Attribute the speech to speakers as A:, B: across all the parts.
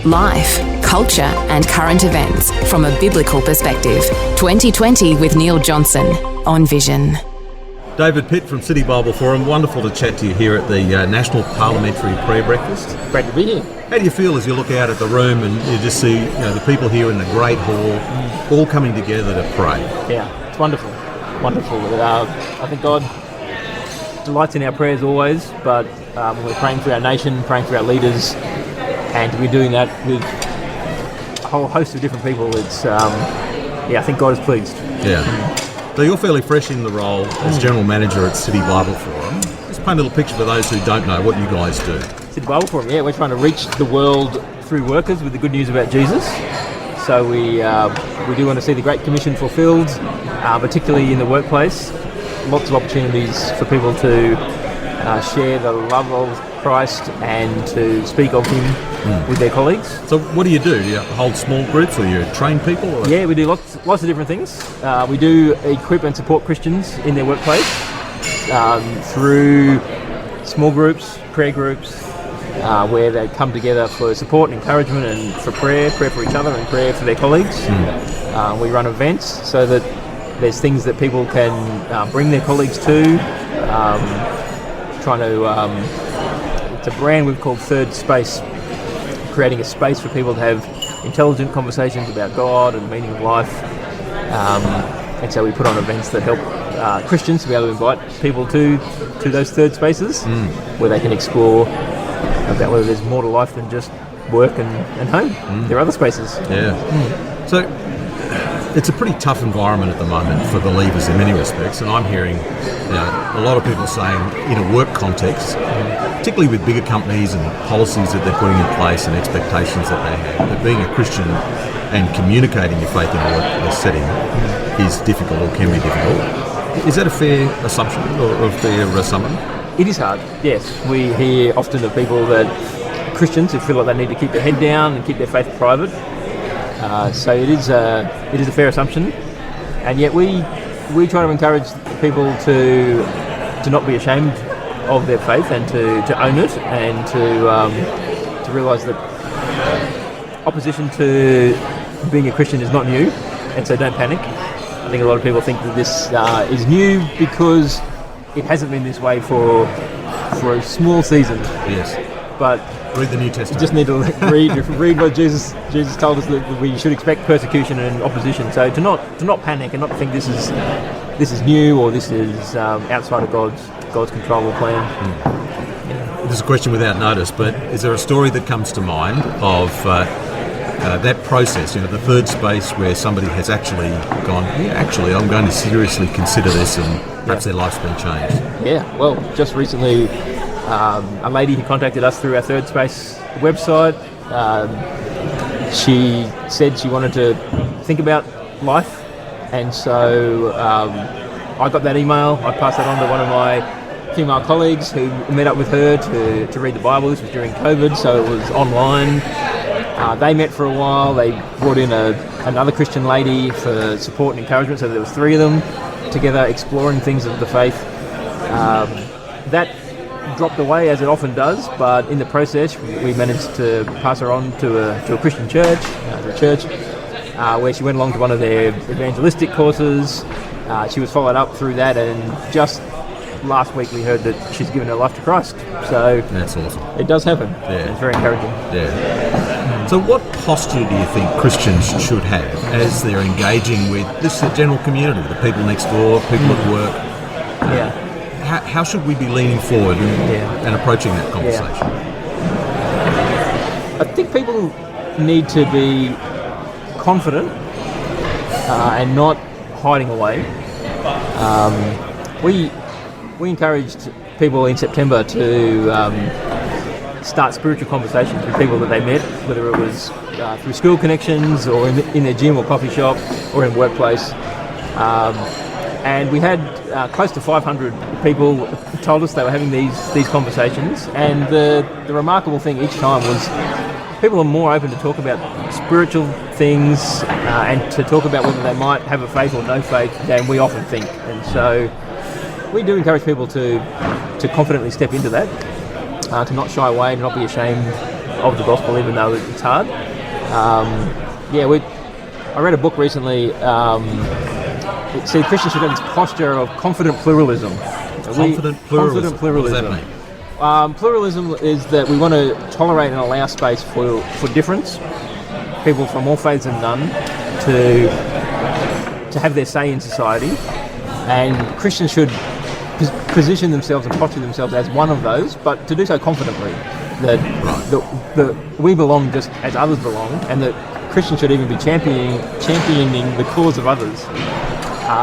A: Life, culture and current events from a biblical perspective. 2020 with Neil Johnson on Vision.
B: David Pitt from City Bible Forum, wonderful to chat to you here at the National Parliamentary Prayer Breakfast.
C: Great to be here.
B: How do you feel as you look out at the room and you just see the people here in the great hall all coming together to pray?
C: Yeah, it's wonderful. Wonderful. I think God delights in our prayers always, but when we're praying for our nation, praying for our leaders, and we're doing that with a whole host of different people, it's, I think God is pleased.
B: Yeah. So you're fairly fresh in the role as General Manager at City Bible Forum. Just paint a little picture for those who don't know what you guys do.
C: City Bible Forum, we're trying to reach the world through workers with the good news about Jesus. So we do want to see the Great Commission fulfilled, particularly in the workplace. Lots of opportunities for people to share the love of Christ and to speak of Him with their colleagues.
B: So what do? You hold small groups or you train people? Or?
C: Yeah, we do lots of different things. We do equip and support Christians in their workplace through small groups, prayer groups, where they come together for support and encouragement and for prayer for each other and prayer for their colleagues. We run events so that there's things that people can bring their colleagues to. It's a brand we've called Third Space, creating a space for people to have intelligent conversations about God and the meaning of life. And so we put on events that help Christians to be able to invite people to those third spaces where they can explore about whether there's more to life than just work and home. There are other spaces.
B: Yeah. So it's a pretty tough environment at the moment for believers in many respects, and I'm hearing a lot of people saying in a work context, particularly with bigger companies and policies that they're putting in place and expectations that they have, that being a Christian and communicating your faith in a workplace setting is difficult or can be difficult. Is that a fair assumption or a fair summary?
C: It is hard, yes. We hear often of people that Christians who feel like they need to keep their head down and keep their faith private. So it is a fair assumption, and yet we try to encourage people to not be ashamed of their faith and to own it and to realise that opposition to being a Christian is not new, and so don't panic. I think a lot of people think that this is new because it hasn't been this way for a small season.
B: Yes.
C: But
B: read the New Testament.
C: You just need to read what Jesus told us, that we should expect persecution and opposition. So to not panic and not think this is new or this is outside of God's control or plan.
B: This is a question without notice, but is there a story that comes to mind of that process, the third space where somebody has actually gone, I'm going to seriously consider this, and perhaps their life's been changed?
C: Yeah, well, just recently a lady who contacted us through our Third Space website, she said she wanted to think about life, and so I got that email. I passed that on to one of my female colleagues who met up with her to read the Bible. This was during COVID, so it was online. They met for a while. They brought in another Christian lady for support and encouragement, so there was three of them together exploring things of the faith. That dropped away, as it often does, but in the process we managed to pass her on to a Christian church, where she went along to one of their evangelistic courses. She was followed up through that, and just last week we heard that she's given her life to Christ. So
B: that's awesome.
C: It does happen.
B: Yeah.
C: It's very encouraging.
B: Yeah. So what posture do you think Christians should have as they're engaging with the general community, the people next door, people at work? How should we be leaning forward and approaching that conversation?
C: I think people need to be confident and not hiding away. We encouraged people in September to start spiritual conversations with people that they met, whether it was through school connections or in their gym or coffee shop or in workplace. And we had close to 500 people told us they were having these conversations, and the remarkable thing each time was people are more open to talk about spiritual things and to talk about whether they might have a faith or no faith than we often think. And so we do encourage people to confidently step into that, to not shy away, to not be ashamed of the gospel, even though it's hard. I read a book recently. It said Christians should have this posture of confident pluralism.
B: Confident pluralism.
C: Confident pluralism.
B: What does that mean?
C: Pluralism is that we want to tolerate and allow space for difference, people from all faiths and none, to have their say in society, and Christians should position themselves and posture themselves as one of those, but to do so confidently, that we belong just as others belong, and that Christians should even be championing the cause of others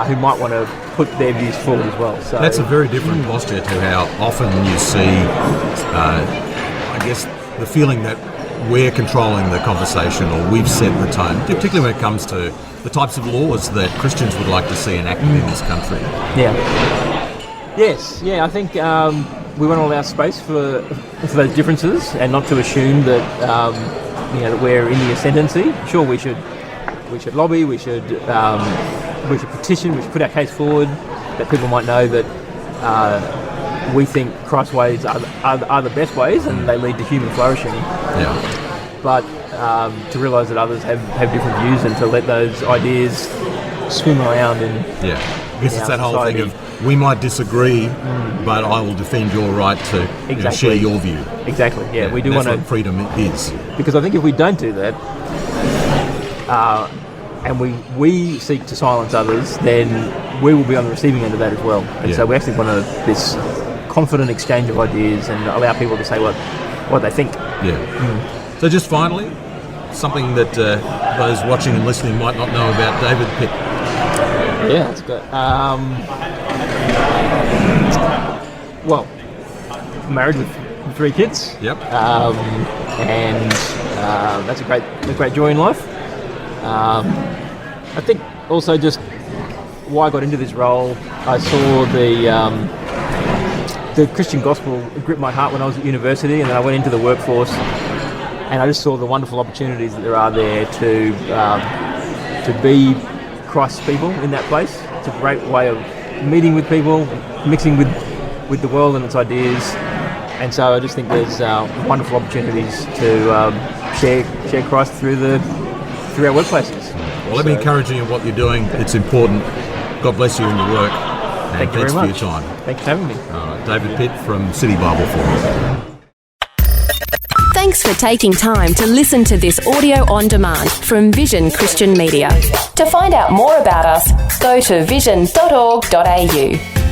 C: who might want to put their views forward as well. So
B: that's a very different posture to how often you see, I guess, the feeling that we're controlling the conversation or we've set the tone, particularly when it comes to the types of laws that Christians would like to see enacted in this country.
C: Yeah. Yes. Yeah. I think we want to allow space for those differences and not to assume that that we're in the ascendancy. Sure, we should lobby. We should petition. We should put our case forward, that people might know that we think Christ's ways are the best ways, and they lead to human flourishing.
B: Yeah.
C: But to realise that others have different views, and to let those ideas swim around in.
B: Yeah. I guess it's that whole
C: society.
B: thing of we might disagree, but I will defend your right to share your view.
C: Exactly. Yeah, we do
B: want
C: want
B: to.
C: to.
B: Freedom is.
C: Because I think if we don't do that, and we seek to silence others, then we will be on the receiving end of that as well. And so we actually want this confident exchange of ideas and allow people to say what they think.
B: Yeah. So just finally, something that those watching and listening might not know about David Pitt.
C: Yeah, that's good. Well, married with 3 kids.
B: Yep.
C: And that's a great joy in life. I think also just why I got into this role, I saw the Christian gospel grip my heart when I was at university, and then I went into the workforce, and I just saw the wonderful opportunities that there are there to be Christ's people in that place. It's a great way of meeting with people, mixing with the world and its ideas, and so I just think there's wonderful opportunities to share Christ through our workplaces.
B: Well, let me encourage you in what you're doing. It's important. God bless you in your work.
C: Thank you very much.
B: Thanks for your time.
C: Thanks for having me.
B: All right, David Pitt from City Bible Forum.
A: Thanks for taking time to listen to this audio on demand from Vision Christian Media. To find out more about us, go to vision.org.au.